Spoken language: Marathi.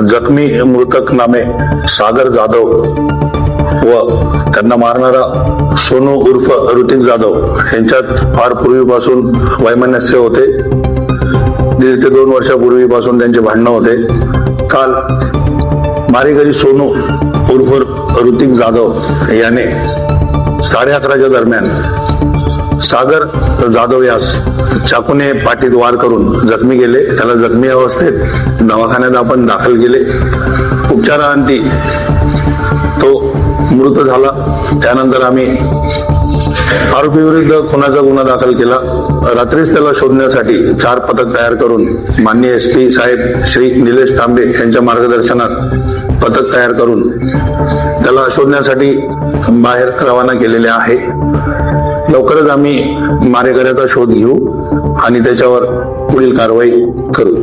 जखमी मृतक नामे सागर जाधव व त्यांना मारणारा सोनू उर्फ ऋतिक जाधव यांच्यात फार पूर्वीपासून वैमनस्य होते. 1.5 ते 2 वर्षापूर्वीपासून त्यांचे भांडणं होते. काल मारेकरी सोनू उर्फ ऋतिक जाधव याने 11:30च्या दरम्यान सागर जाधव यास चाकूने पाठीत वार करून जखमी केले. त्याला जखमी अवस्थेत दवाखान्यात आपण दाखल केले. उपचारांती तो मृत झाला. त्यानंतर आम्ही आरोपीविरुद्ध खुनाचा गुन्हा दाखल केला. रात्रीच त्याला शोधण्यासाठी 4 पथक तयार करून माननीय SP साहेब श्री निलेश तांबे यांच्या मार्गदर्शनात पथक तयार करून त्याला शोधण्यासाठी बाहेर रवाना केलेले आहे. लवकरच आम्ही मारेकऱ्याचा शोध घेऊ आणि त्याच्यावर पुढील कारवाई करू.